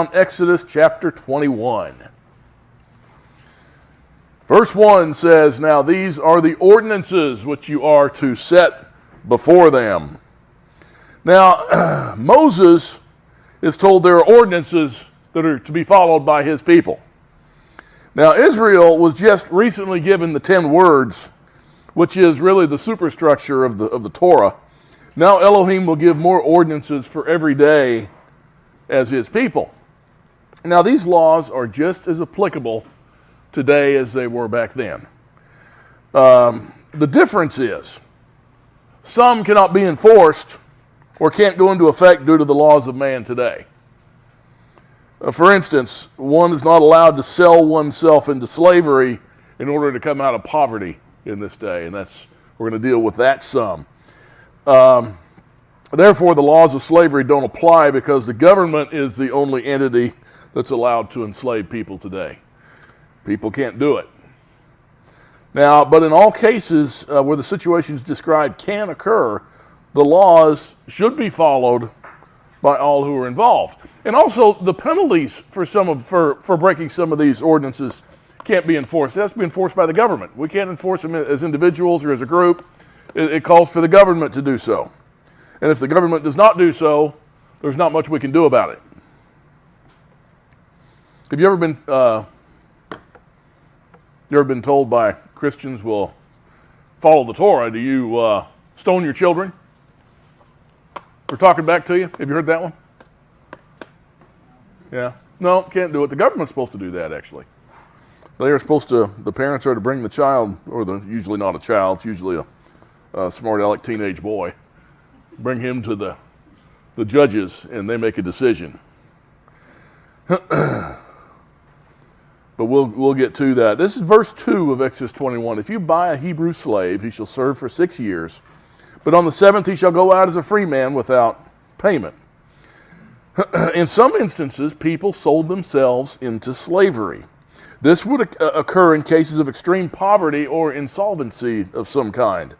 on Exodus chapter 21. Verse 1 says, "Now these are the ordinances which you are to set before them." Now, Moses is told there are ordinances that are to be followed by his people. Now, Israel was just recently given the 10 words, which is really the superstructure of the Torah. Now Elohim will give more ordinances for every day as his people. Now, these laws are just as applicable today as they were back then. The difference is some cannot be enforced or can't go into effect due to the laws of man today. For instance, one is not allowed to sell oneself into slavery in order to come out of poverty in this day, and we're going to deal with that some. Therefore, the laws of slavery don't apply because the government is the only entity that's allowed to enslave people today. People can't do it. Now, but in all cases where the situations described can occur, the laws should be followed by all who are involved. And also, the penalties for breaking some of these ordinances can't be enforced. It has to be enforced by the government. We can't enforce them as individuals or as a group. It calls for the government to do so. And if the government does not do so, there's not much we can do about it. Have you ever been told by Christians will follow the Torah? Do you stone your children? We're talking back to you. Have you heard that one? Yeah. No, can't do it. The government's supposed to do that, actually. They are supposed to, the parents are to bring the child, or usually not a child, it's usually a smart aleck teenage boy, bring him to the judges, and they make a decision. But we'll get to that. This is verse 2 of Exodus 21. "If you buy a Hebrew slave, he shall serve for 6 years. But on the 7th he shall go out as a free man without payment." In some instances, people sold themselves into slavery. This would occur in cases of extreme poverty or insolvency of some kind.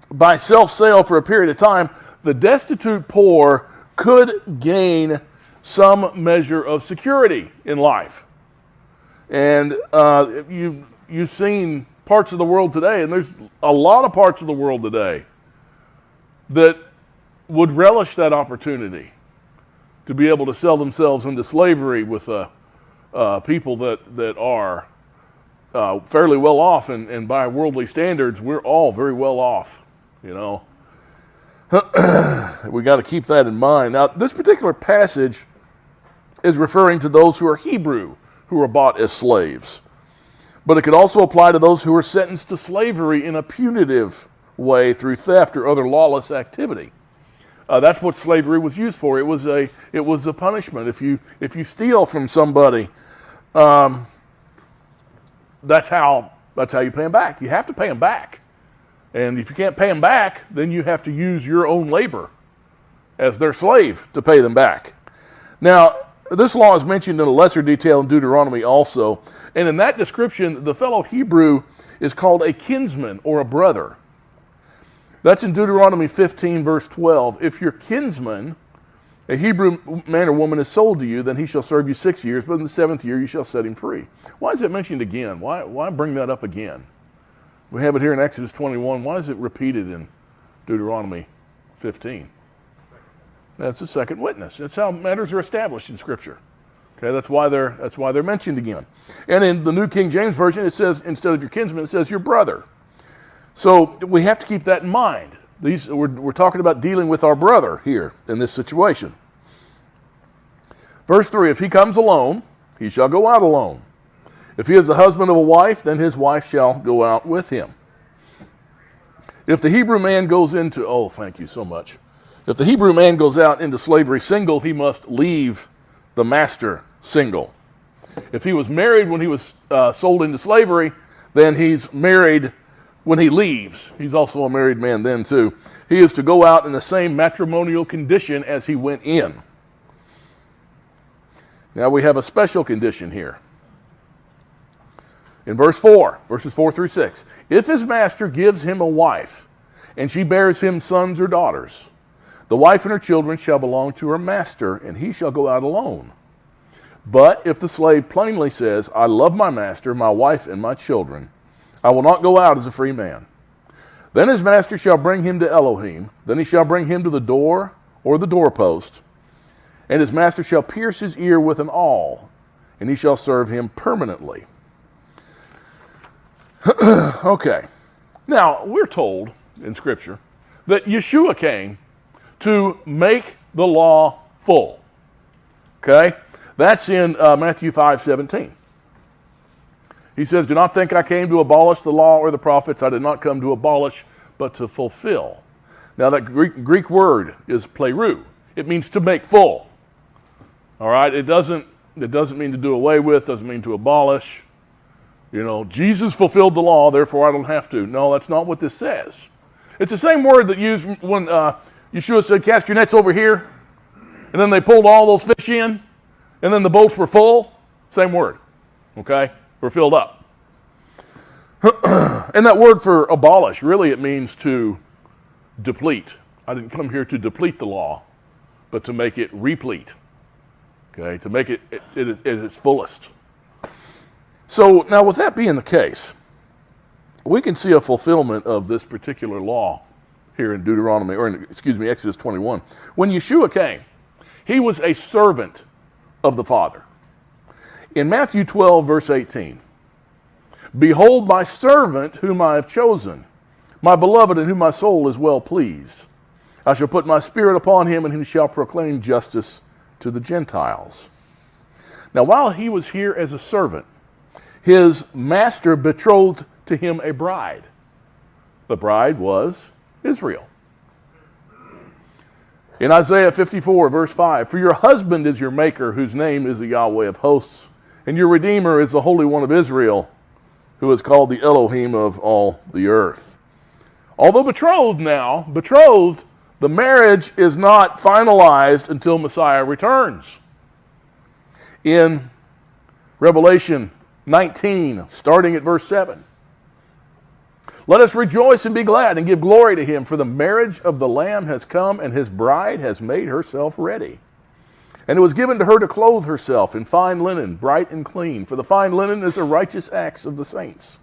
By self-sale for a period of time, the destitute poor could gain some measure of security in life. And you've seen parts of the world today, and there's a lot of parts of the world today that would relish that opportunity to be able to sell themselves into slavery with people that are fairly well off, and by worldly standards, we're all very well off, you know. We got to keep that in mind. Now, this particular passage is referring to those who are Hebrew, who are bought as slaves. But it could also apply to those who are sentenced to slavery in a punitive way through theft or other lawless activity. That's what slavery was used for. It was a punishment. If you steal from somebody, that's how you pay them back. You have to pay them back. And if you can't pay them back, then you have to use your own labor as their slave to pay them back. Now, this law is mentioned in a lesser detail in Deuteronomy also. And in that description, the fellow Hebrew is called a kinsman or a brother. That's in Deuteronomy 15, verse 12. "If your kinsman, a Hebrew man or woman, is sold to you, then he shall serve you 6 years, but in the 7th year you shall set him free." Why is it mentioned again? Why bring that up again? We have it here in Exodus 21. Why is it repeated in Deuteronomy 15? That's a second witness. That's how matters are established in Scripture. Okay, that's why they're mentioned again. And in the New King James Version, it says, instead of your kinsman, it says your brother. So we have to keep that in mind. We're talking about dealing with our brother here in this situation. Verse 3, "If he comes alone, he shall go out alone. If he is the husband of a wife, then his wife shall go out with him. If the Hebrew man goes into," oh, thank you so much. "If the Hebrew man goes out into slavery single, he must leave the master single. If he was married when he was sold into slavery, then he's married when he leaves. He's also a married man then too. He is to go out in the same matrimonial condition as he went in." Now we have a special condition here. In verses 4 through 6, "If his master gives him a wife, and she bears him sons or daughters, the wife and her children shall belong to her master, and he shall go out alone. But if the slave plainly says, I love my master, my wife, and my children, I will not go out as a free man. Then his master shall bring him to Elohim. Then he shall bring him to the door or the doorpost. And his master shall pierce his ear with an awl, and he shall serve him permanently. Okay. Now, we're told in Scripture that Yeshua came to make the law full. Okay? That's in Matthew 5:17. He says, do not think I came to abolish the law or the prophets. I did not come to abolish, but to fulfill. Now, that Greek word is plerou. It means to make full. All right? It doesn't mean to do away with, doesn't mean to abolish. You know, Jesus fulfilled the law, therefore I don't have to. No, that's not what this says. It's the same word that used when Yeshua said, cast your nets over here, and then they pulled all those fish in, and then the boats were full. Same word, okay? We're filled up. And that word for abolish, really it means to deplete. I didn't come here to deplete the law, but to make it replete, okay? To make it at its fullest. So now with that being the case, we can see a fulfillment of this particular law here in Exodus 21. When Yeshua came, he was a servant of the Father. In Matthew 12, verse 18, behold my servant whom I have chosen, my beloved in whom my soul is well pleased. I shall put my spirit upon him, and he shall proclaim justice to the Gentiles. Now while he was here as a servant, his master betrothed to him a bride. The bride was Israel. In Isaiah 54, verse 5, for your husband is your maker, whose name is the Yahweh of hosts, and your Redeemer is the Holy One of Israel, who is called the Elohim of all the earth. Although betrothed, the marriage is not finalized until Messiah returns. In Revelation 19, starting at verse 7. Let us rejoice and be glad and give glory to him, for the marriage of the Lamb has come, and his bride has made herself ready. And it was given to her to clothe herself in fine linen, bright and clean, for the fine linen is the righteous acts of the saints.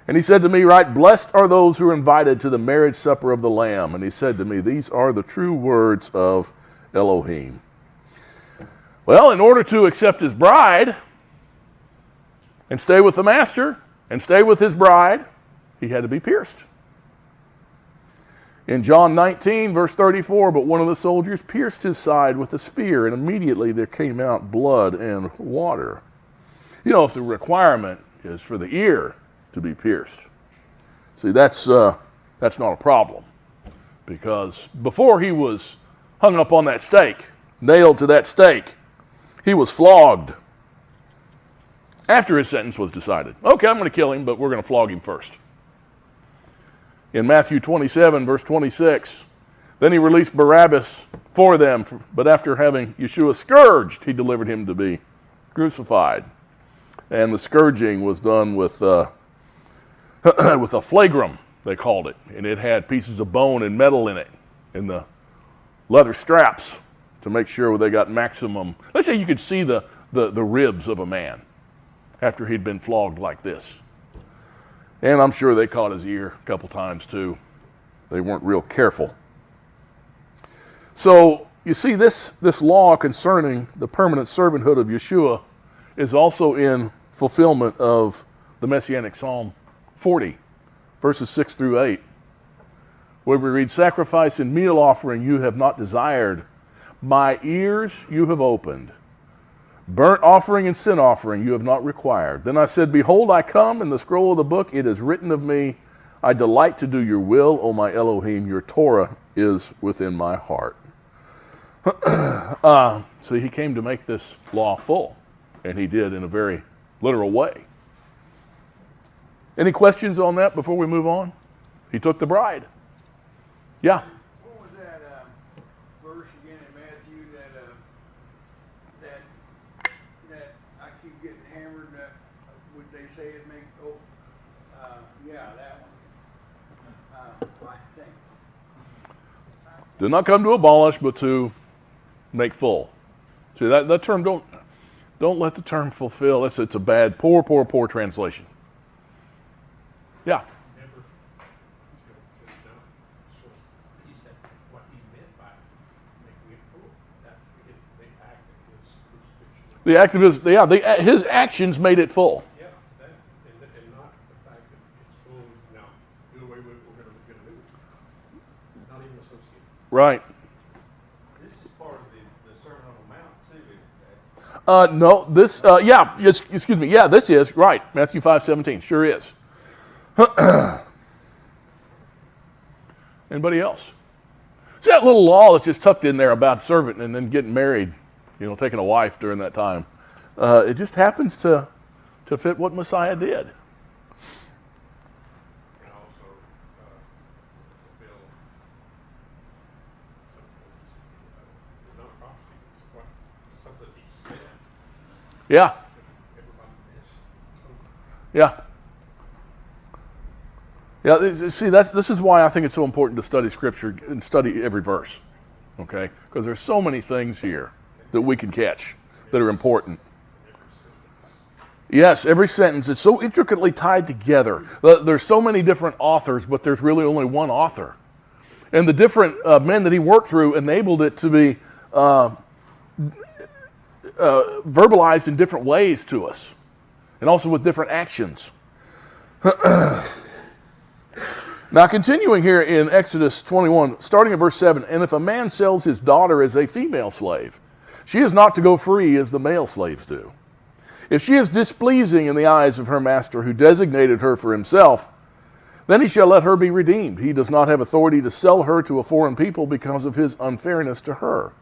And he said to me, right, blessed are those who are invited to the marriage supper of the Lamb. And he said to me, these are the true words of Elohim. Well, in order to accept his bride and stay with the master and stay with his bride, he had to be pierced. In John 19, verse 34, but one of the soldiers pierced his side with a spear, and immediately there came out blood and water. You know, if the requirement is for the ear to be pierced, see, that's not a problem. Because before he was hung up on that stake, nailed to that stake, he was flogged. After his sentence was decided. Okay, I'm going to kill him, but we're going to flog him first. In Matthew 27, verse 26, then he released Barabbas for them, but after having Yeshua scourged, he delivered him to be crucified. And the scourging was done with a flagrum, they called it. And it had pieces of bone and metal in it, and the leather straps to make sure they got maximum. Let's say you could see the ribs of a man after he'd been flogged like this. And I'm sure they caught his ear a couple times too. They weren't real careful. So you see, this law concerning the permanent servanthood of Yeshua is also in fulfillment of the Messianic Psalm 40, verses 6 through 8, where we read, sacrifice and meal offering you have not desired, my ears you have opened. Burnt offering and sin offering you have not required. Then I said, behold, I come, in the scroll of the book it is written of me, I delight to do your will, O my Elohim, your Torah is within my heart. See, he came to make this law full, and he did in a very literal way. Any questions on that before we move on? He took the bride. Yeah? What was that verse again in Matthew that I keep getting hammered? Would they say it make? That one. I think. Did not come to abolish, but to make full. See, that term Don't let the term fulfill. It's a bad, poor translation. Yeah. He said what he meant by making it full. That is the act of his crucifixion. His actions made it full. Yeah, that, and not the fact that it's full. Now, do away with it, we're going to get a new one. Not even associated. Right. This is part of the Sermon on the Mount, too. No, this, excuse me. Yeah, this is, right. Matthew 5:17, sure is. Anybody else? It's that little law that's just tucked in there about servant and then getting married, taking a wife during that time. It just happens to fit what Messiah did. And also fulfill something he said. Yeah, Everybody missed. yeah. Yeah, see, this is why I think it's so important to study Scripture and study every verse, okay? Because there's so many things here that we can catch that are important. Yes, every sentence is so intricately tied together. There's so many different authors, but there's really only one author. And the different men that he worked through enabled it to be verbalized in different ways to us, and also with different actions. Now, continuing here in Exodus 21, starting at verse 7, and if a man sells his daughter as a female slave, she is not to go free as the male slaves do. If she is displeasing in the eyes of her master who designated her for himself, then he shall let her be redeemed. He does not have authority to sell her to a foreign people because of his unfairness to her.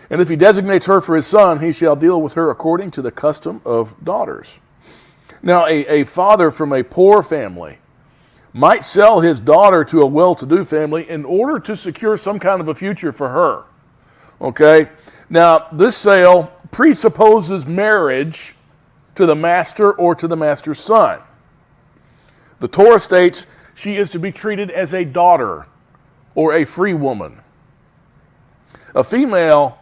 And if he designates her for his son, he shall deal with her according to the custom of daughters. Now, a father from a poor family might sell his daughter to a well-to-do family in order to secure some kind of a future for her. Okay? Now, this sale presupposes marriage to the master or to the master's son. The Torah states she is to be treated as a daughter or a free woman. A female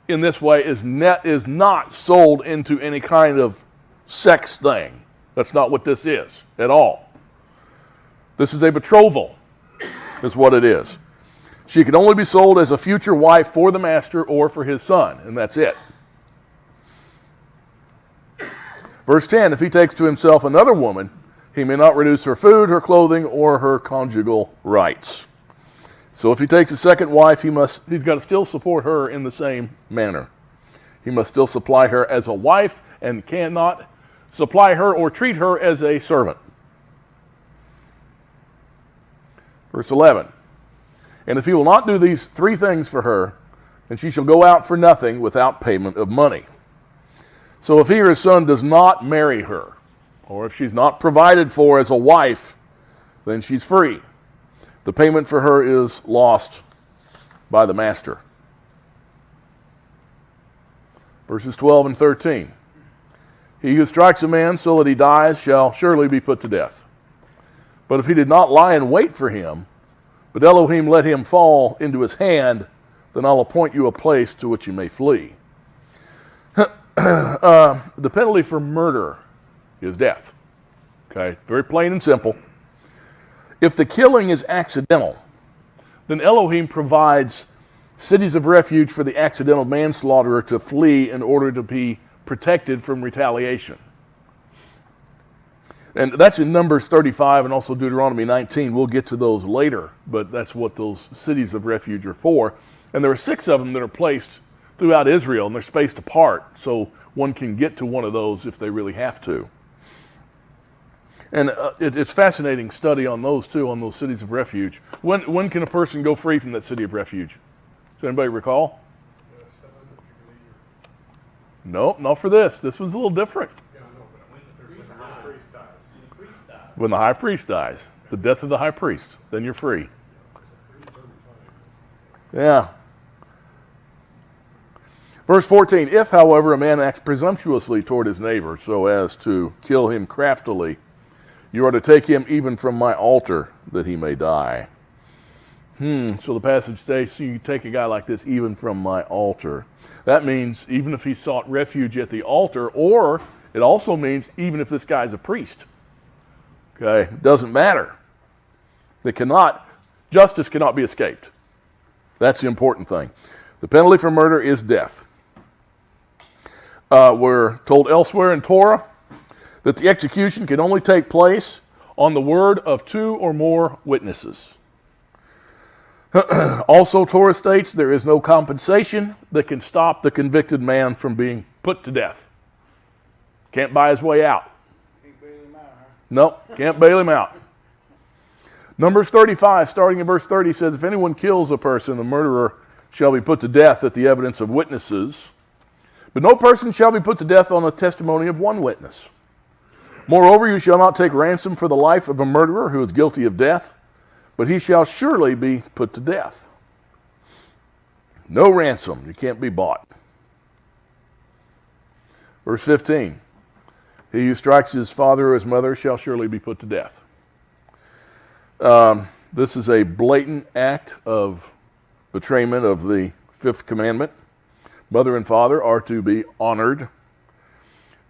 in this way is not sold into any kind of sex thing. That's not what this is at all. This is a betrothal, is what it is. She can only be sold as a future wife for the master or for his son, and that's it. Verse 10, if he takes to himself another woman, he may not reduce her food, her clothing, or her conjugal rights. So if he takes a second wife, he's got to still support her in the same manner. He must still supply her as a wife and cannot supply her or treat her as a servant. Verse 11, and if he will not do these three things for her, then she shall go out for nothing without payment of money. So if he or his son does not marry her, or if she's not provided for as a wife, then she's free. The payment for her is lost by the master. Verses 12 and 13. He who strikes a man so that he dies shall surely be put to death. But if he did not lie in wait for him, but Elohim let him fall into his hand, then I'll appoint you a place to which you may flee. The penalty for murder is death. Okay, very plain and simple. If the killing is accidental, then Elohim provides cities of refuge for the accidental manslaughterer to flee in order to be protected from retaliation. And that's in Numbers 35 and also Deuteronomy 19. We'll get to those later, but that's what those cities of refuge are for. And there are 6 of them that are placed throughout Israel, and they're spaced apart, so one can get to one of those if they really have to. And it's fascinating study on those too, on those cities of refuge. When can a person go free from that city of refuge? Does anybody recall? No, not for this. This one's a little different. When the high priest dies, the death of the high priest, then you're free. Yeah. Verse 14, if, however, a man acts presumptuously toward his neighbor so as to kill him craftily, you are to take him even from my altar that he may die. So the passage says, so you take a guy like this even from my altar. That means even if he sought refuge at the altar, or it also means even if this guy's a priest. Okay, it doesn't matter. Justice cannot be escaped. That's the important thing. The penalty for murder is death. We're told elsewhere in Torah that the execution can only take place on the word of 2 or more witnesses. Also, Torah states there is no compensation that can stop the convicted man from being put to death. Can't buy his way out. Can't bail him out, huh? Nope, can't bail him out. Numbers 35, starting in verse 30, says, if anyone kills a person, the murderer shall be put to death at the evidence of witnesses. But no person shall be put to death on the testimony of one witness. Moreover, you shall not take ransom for the life of a murderer who is guilty of death, but he shall surely be put to death. No ransom. You can't be bought. Verse 15. He who strikes his father or his mother shall surely be put to death. This is a blatant act of betrayment of the 5th commandment. Mother and father are to be honored.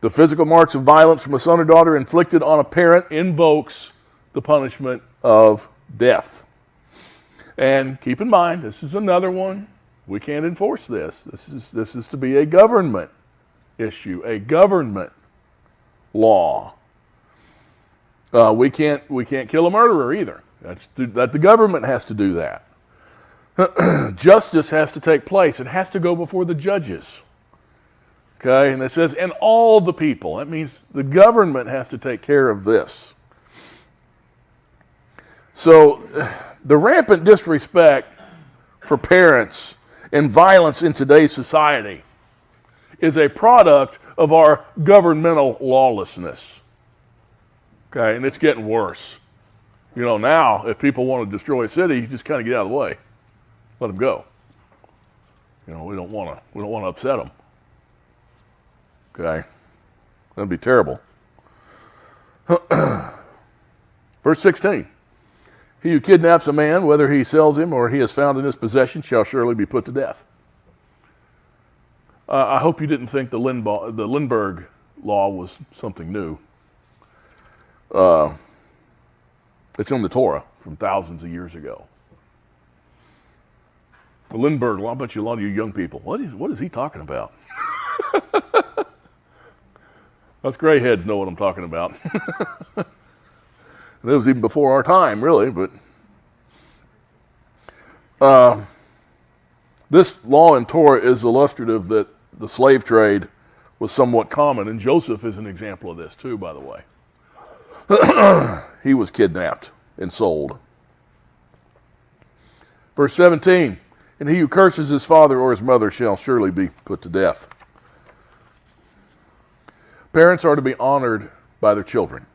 The physical marks of violence from a son or daughter inflicted on a parent invokes the punishment of death. And keep in mind, this is another one. We can't enforce this. This is to be a government issue, a government law. We can't kill a murderer either. That the government has to do that. Justice has to take place. It has to go before the judges. Okay, and it says, and all the people. That means the government has to take care of this. So, the rampant disrespect for parents and violence in today's society is a product of our governmental lawlessness. Okay, and it's getting worse. You know, now, if people want to destroy a city, you just kind of get out of the way. Let them go. You know, we don't want to upset them. Okay, that'd be terrible. Verse 16. He who kidnaps a man, whether he sells him or he is found in his possession, shall surely be put to death. I hope you didn't think the Lindbergh law was something new. It's in the Torah from thousands of years ago. The Lindbergh law, I bet you a lot of you young people, what is he talking about? Us gray heads know what I'm talking about. It was even before our time, really, but this law in Torah is illustrative that the slave trade was somewhat common, and Joseph is an example of this too, by the way. He was kidnapped and sold. Verse 17, and he who curses his father or his mother shall surely be put to death. Parents are to be honored by their children.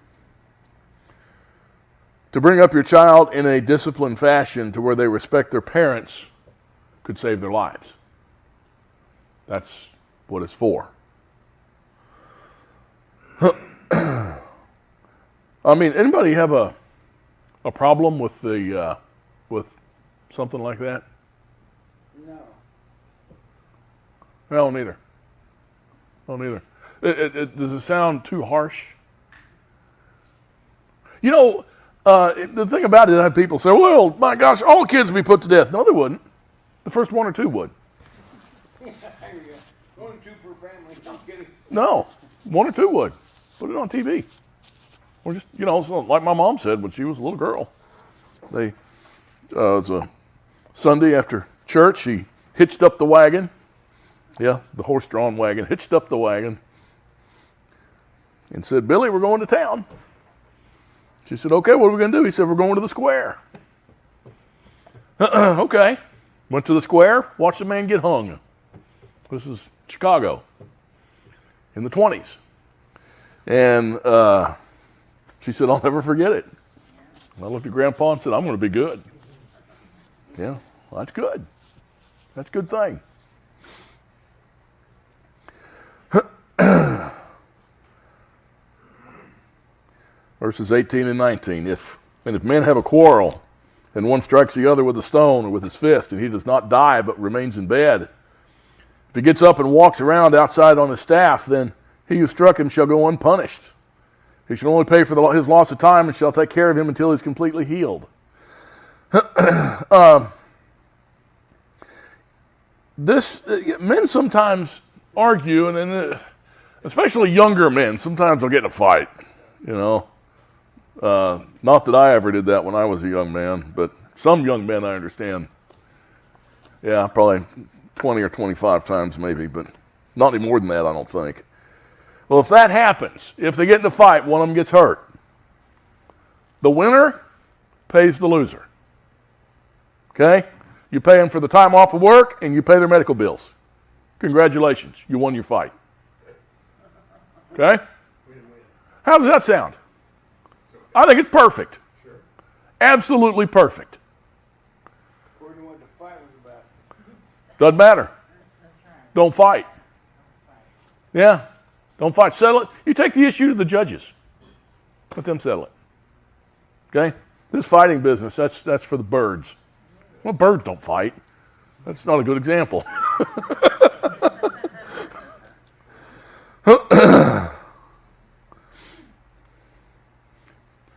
To bring up your child in a disciplined fashion to where they respect their parents could save their lives. That's what it's for. I mean, anybody have a problem with with something like that? No. Well, neither. Does it sound too harsh? You know, the thing about it, I have people say, well, my gosh, all kids would be put to death. No, they wouldn't. The first 1 or 2 would. There you go. 1 or 2 per family. I'm kidding. No, 1 or 2 would. Put it on TV. Or just, you know, so like my mom said when she was a little girl. It was a Sunday after church. She hitched up the wagon. Yeah, the horse-drawn wagon. Hitched up the wagon. And said, Billy, we're going to town. She said, okay, what are we going to do? He said, we're going to the square. Okay. Went to the square, watched a man get hung. This is Chicago in the 20s. And she said, I'll never forget it. And I looked at Grandpa and said, I'm going to be good. Yeah, well, that's good. That's a good thing. Verses 18 and 19. If men have a quarrel and one strikes the other with a stone or with his fist, and he does not die but remains in bed. If he gets up and walks around outside on his staff, then he who struck him shall go unpunished. He shall only pay for his loss of time and shall take care of him until he's completely healed. Men sometimes argue, and especially younger men, sometimes they'll get in a fight, you know. Not that I ever did that when I was a young man, but some young men I understand. Yeah, probably 20 or 25 times maybe, but not any more than that, I don't think. Well, if that happens, if they get in a fight, one of them gets hurt, the winner pays the loser. Okay? You pay them for the time off of work, and you pay their medical bills. Congratulations, you won your fight. Okay? How does that sound? I think it's perfect. Sure. Absolutely perfect. According to what the fight was about. Doesn't matter. Don't fight. Yeah. Don't fight. Settle it. You take the issue to the judges. Let them settle it. Okay? This fighting business, that's for the birds. Well, birds don't fight. That's not a good example.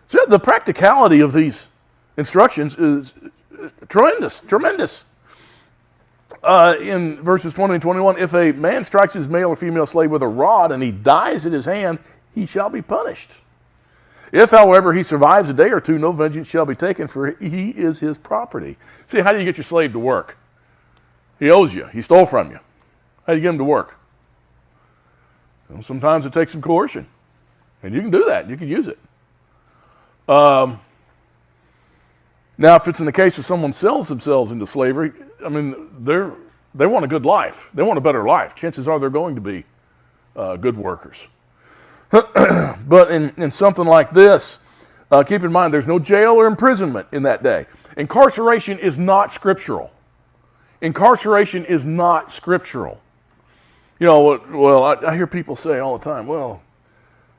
So the practicality of these instructions is tremendous. In verses 20 and 21, if a man strikes his male or female slave with a rod and he dies in his hand, he shall be punished. If, however, he survives a day or two, no vengeance shall be taken, for he is his property. See, how do you get your slave to work? He owes you. He stole from you. How do you get him to work? Well, sometimes it takes some coercion. And you can do that. You can use it. Now, if it's in the case of someone sells themselves into slavery, I mean, they want a good life. They want a better life. Chances are they're going to be good workers. But in something like this, keep in mind there's no jail or imprisonment in that day. Incarceration is not scriptural. Incarceration is not scriptural. You know, well, I hear people say all the time, well,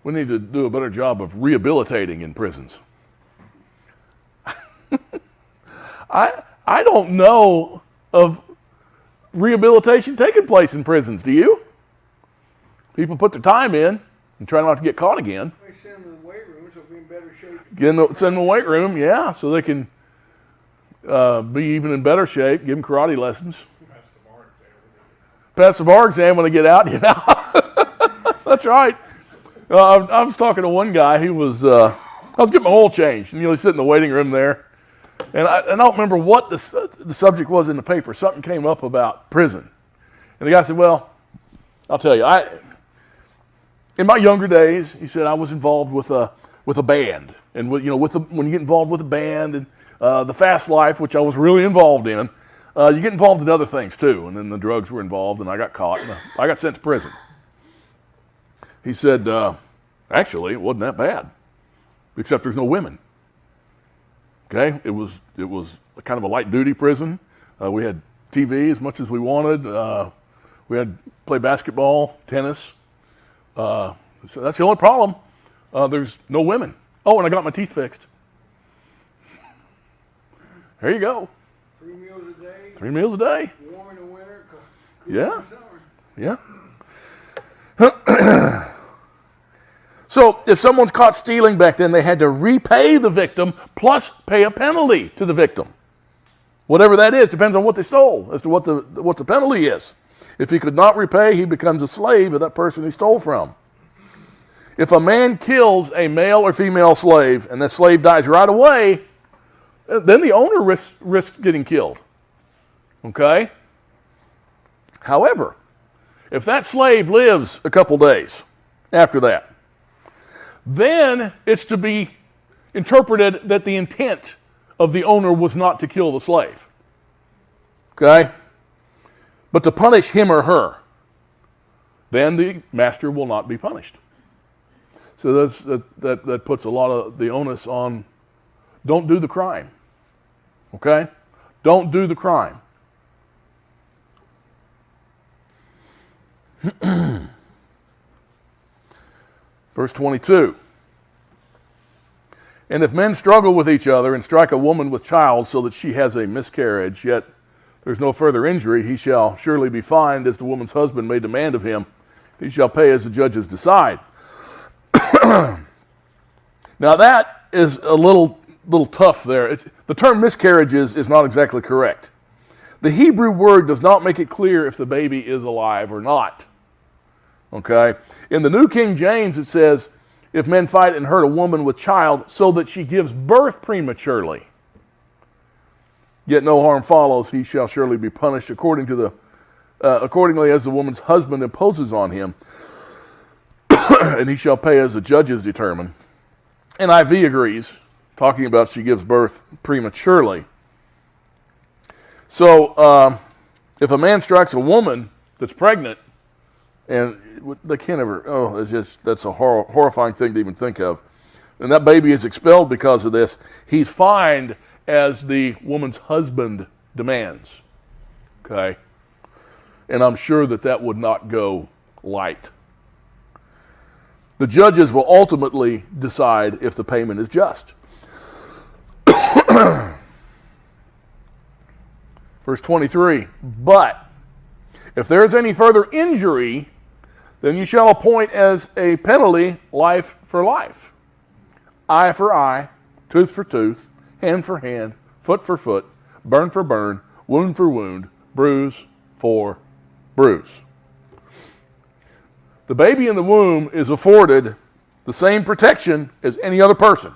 we need to do a better job of rehabilitating in prisons. I don't know of rehabilitation taking place in prisons, do you? People put their time in and try not to get caught again. They send them to the weight room so they'll be in better shape. Send them to the weight room, yeah, so they can be even in better shape, give them karate lessons. Pass the bar exam when they get out, you know. That's right. I was talking to one guy. I was getting my oil changed, and he's sitting in the waiting room there. And I don't remember what the subject was in the paper. Something came up about prison. And the guy said, well, I'll tell you, in my younger days, he said, I was involved with a band. And when you get involved with a band and the fast life, which I was really involved in, you get involved in other things too. And then the drugs were involved, and I got caught, and I got sent to prison. He said, actually, it wasn't that bad, except there's no women. Okay, it was kind of a light duty prison. We had TV as much as we wanted. We had to play basketball, tennis. So that's the only problem. There's no women. Oh, and I got my teeth fixed. There you go. 3 meals a day. 3 meals a day. Warm in the winter. Yeah. In the summer. Yeah. So if someone's caught stealing back then, they had to repay the victim plus pay a penalty to the victim. Whatever that is, depends on what they stole as to what the penalty is. If he could not repay, he becomes a slave of that person he stole from. If a man kills a male or female slave and that slave dies right away, then the owner risks getting killed. Okay? However, if that slave lives a couple days after that, then it's to be interpreted that the intent of the owner was not to kill the slave. Okay? But to punish him or her. Then the master will not be punished. So that puts a lot of the onus on, don't do the crime. Okay? Don't do the crime. Verse 22. And if men struggle with each other and strike a woman with child so that she has a miscarriage, yet there's no further injury, he shall surely be fined as the woman's husband may demand of him. He shall pay as the judges decide. Now that is a little tough there. The term miscarriages is not exactly correct. The Hebrew word does not make it clear if the baby is alive or not. Okay? In the New King James it says, if men fight and hurt a woman with child so that she gives birth prematurely, yet no harm follows, he shall surely be punished accordingly as the woman's husband imposes on him, and he shall pay as the judges determine. NIV agrees, talking about she gives birth prematurely. So, if a man strikes a woman that's pregnant, and they can't ever, that's a horrifying thing to even think of, and that baby is expelled because of this, he's fined as the woman's husband demands. Okay? And I'm sure that would not go light. The judges will ultimately decide if the payment is just. Verse 23, but if there is any further injury, then you shall appoint as a penalty life for life, eye for eye, tooth for tooth, hand for hand, foot for foot, burn for burn, wound for wound, bruise for bruise. The baby in the womb is afforded the same protection as any other person.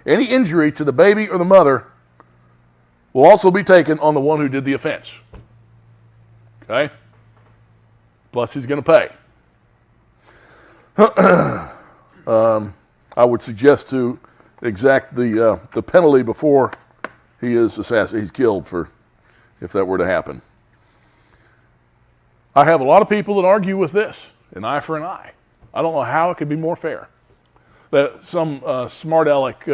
Any injury to the baby or the mother will also be taken on the one who did the offense. Okay? Plus he's going to pay. I would suggest to exact the penalty before he is he's killed for if that were to happen. I have a lot of people that argue with this, an eye for an eye. I don't know how it could be more fair. That some smart aleck,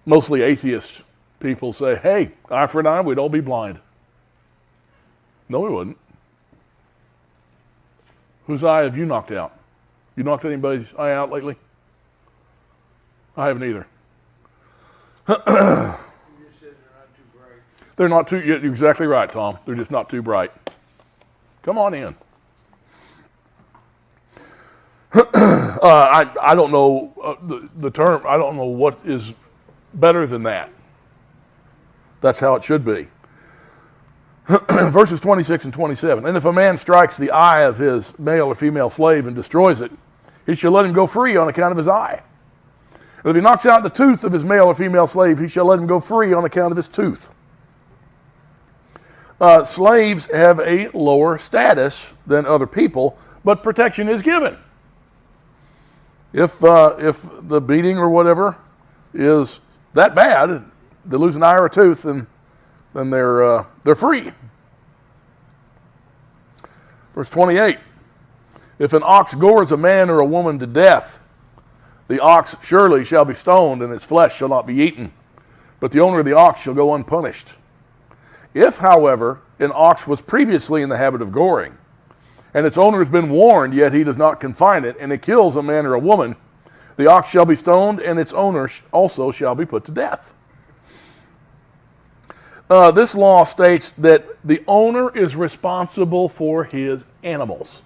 mostly atheist people say, hey, eye for an eye, we'd all be blind. No, we wouldn't. Whose eye have you knocked out? You knocked anybody's eye out lately? I haven't either. You just said they're not too bright. They're not too, you're exactly right, Tom. They're just not too bright. Come on in. I don't know the term. I don't know what is better than that. That's how it should be. Verses 26 and 27. And if a man strikes the eye of his male or female slave and destroys it, he shall let him go free on account of his eye. And if he knocks out the tooth of his male or female slave, he shall let him go free on account of his tooth. Slaves have a lower status than other people, but protection is given. If the beating or whatever is that bad, they lose an eye or a tooth, then they're free. Verse 28. If an ox gores a man or a woman to death, the ox surely shall be stoned, and its flesh shall not be eaten, but the owner of the ox shall go unpunished. If, however, an ox was previously in the habit of goring, and its owner has been warned, yet he does not confine it, and it kills a man or a woman, the ox shall be stoned, and its owner also shall be put to death. This law states that the owner is responsible for his animals.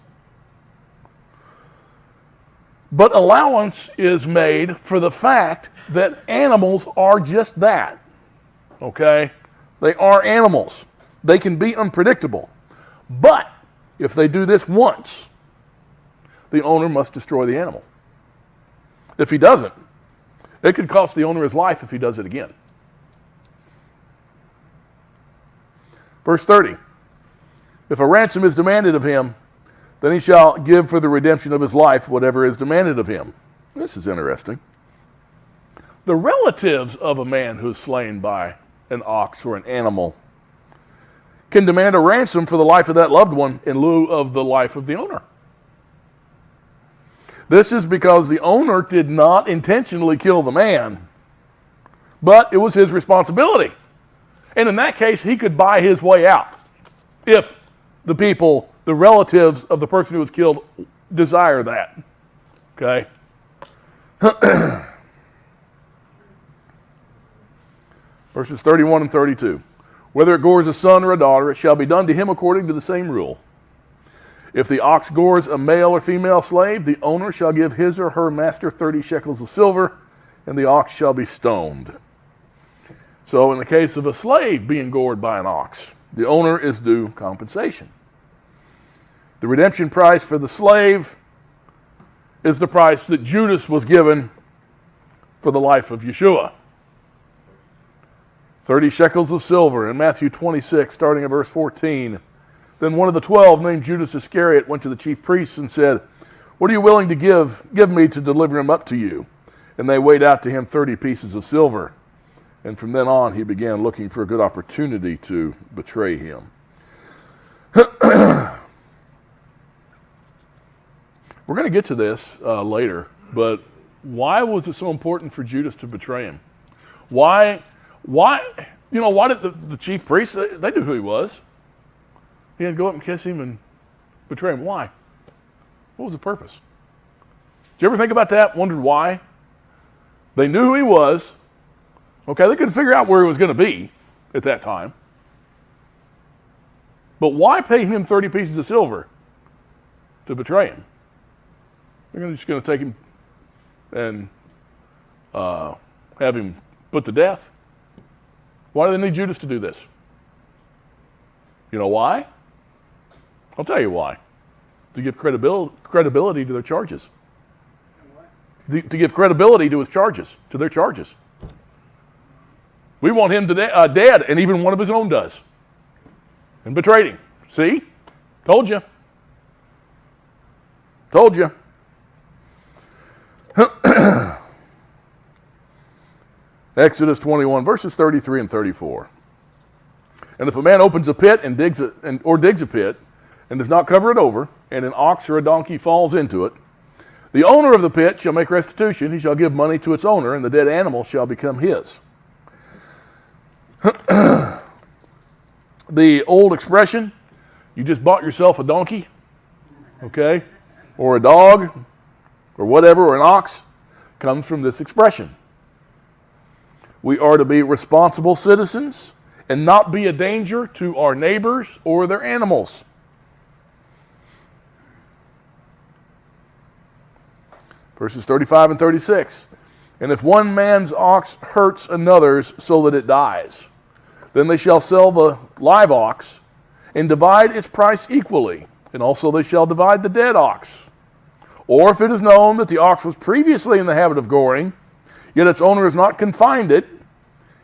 But allowance is made for the fact that animals are just that. Okay? They are animals. They can be unpredictable. But if they do this once, the owner must destroy the animal. If he doesn't, it could cost the owner his life if he does it again. Verse 30. If a ransom is demanded of him, then he shall give for the redemption of his life whatever is demanded of him. This is interesting. The relatives of a man who is slain by an ox or an animal can demand a ransom for the life of that loved one in lieu of the life of the owner. This is because the owner did not intentionally kill the man, but it was his responsibility. And in that case, he could buy his way out if the people, the relatives of the person who was killed, desire that. Okay? Verses 31 and 32. Whether it gores a son or a daughter, it shall be done to him according to the same rule. If the ox gores a male or female slave, the owner shall give his or her master 30 shekels of silver, and the ox shall be stoned. So in the case of a slave being gored by an ox, the owner is due compensation. The redemption price for the slave is the price that Judas was given for the life of Yeshua. 30 shekels of silver. In Matthew 26, starting at verse 14. Then one of the 12, named Judas Iscariot, went to the chief priests and said, "What are you willing to give me to deliver him up to you?" And they weighed out to him 30 pieces of silver. And from then on, he began looking for a good opportunity to betray him. We're going to get to this later, but why was it so important for Judas to betray him? Why did the chief priests, they knew who he was. He had to go up and kiss him and betray him. Why? What was the purpose? Did you ever think about that? Wondered why? They knew who he was. Okay, they couldn't figure out where he was going to be at that time. But why pay him 30 pieces of silver to betray him? They're just going to take him and have him put to death. Why do they need Judas to do this? You know why? I'll tell you why. To give credibility to their charges. To give credibility to his charges, to their charges. We want him dead, and even one of his own does. And betrayed him. See? Told you. Told you. Exodus 21, verses 33 and 34. And if a man opens a pit and digs a pit and does not cover it over, and an ox or a donkey falls into it, the owner of the pit shall make restitution. He shall give money to its owner, and the dead animal shall become his. The old expression, you just bought yourself a donkey, okay, or a dog, or whatever, or an ox, comes from this expression. We are to be responsible citizens and not be a danger to our neighbors or their animals. Verses 35 and 36. And if one man's ox hurts another's so that it dies, then they shall sell the live ox and divide its price equally, and also they shall divide the dead ox. Or if it is known that the ox was previously in the habit of goring, yet its owner has not confined it,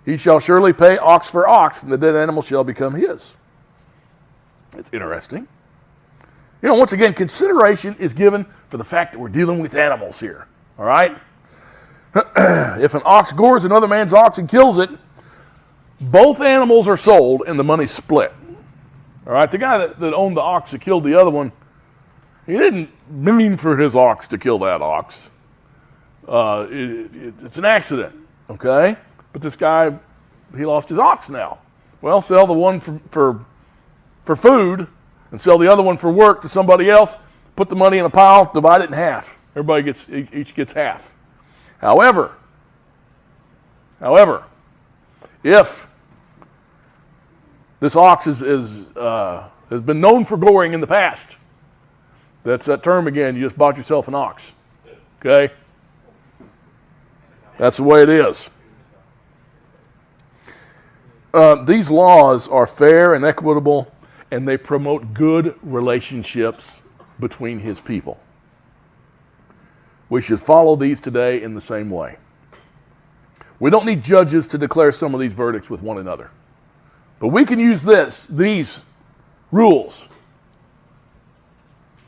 he shall surely pay ox for ox, and the dead animal shall become his. It's interesting. You know, once again, consideration is given for the fact that we're dealing with animals here. All right? If an ox gores another man's ox and kills it, both animals are sold and the money's split. All right? The guy that owned the ox that killed the other one, he didn't mean for his ox to kill that ox. It's an accident, okay? But this guy, he lost his ox now. Well, sell the one for food and sell the other one for work to somebody else, put the money in a pile, divide it in half. Everybody each gets half. However, if this ox has been known for goring in the past, that's that term again, you just bought yourself an ox. Okay? That's the way it is. These laws are fair and equitable, and they promote good relationships between his people. We should follow these today in the same way. We don't need judges to declare some of these verdicts with one another. But we can use these rules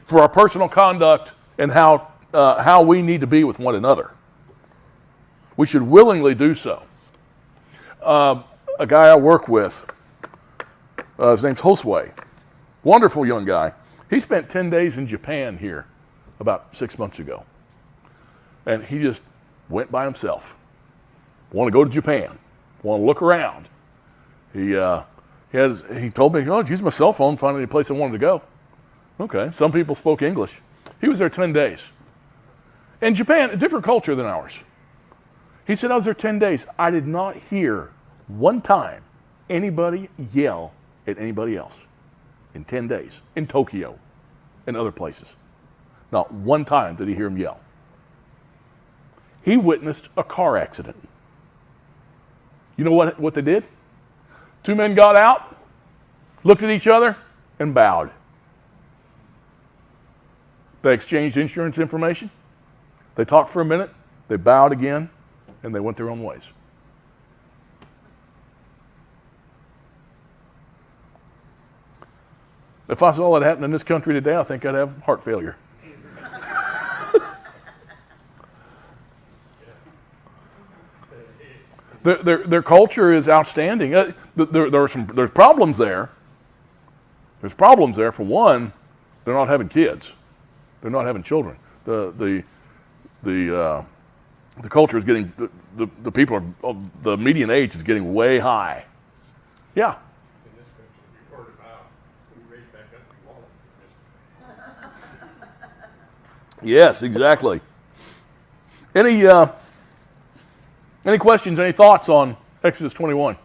for our personal conduct and how we need to be with one another. We should willingly do so. A guy I work with, his name's Josue, wonderful young guy. He spent 10 days in Japan here about 6 months ago. And he just went by himself. Want to go to Japan. Want to look around. He told me, oh, use my cell phone, find any place I wanted to go. Okay, some people spoke English. He was there 10 days. And Japan, a different culture than ours. He said, I was there 10 days. I did not hear one time anybody yell at anybody else in 10 days in Tokyo and other places. Not one time did he hear him yell. He witnessed a car accident. You know what they did? Two men got out, looked at each other, and bowed. They exchanged insurance information. They talked for a minute. They bowed again, and they went their own ways. If I saw that happen in this country today, I think I'd have heart failure. Their culture is outstanding. There's problems there. There's problems there. For one, they're not having kids. They're not having children. The culture is getting, the people are, the median age is getting way high. Yeah. In this country, we've heard about, we raise back up the wall. Yes, exactly. Any questions, any thoughts on Exodus 21?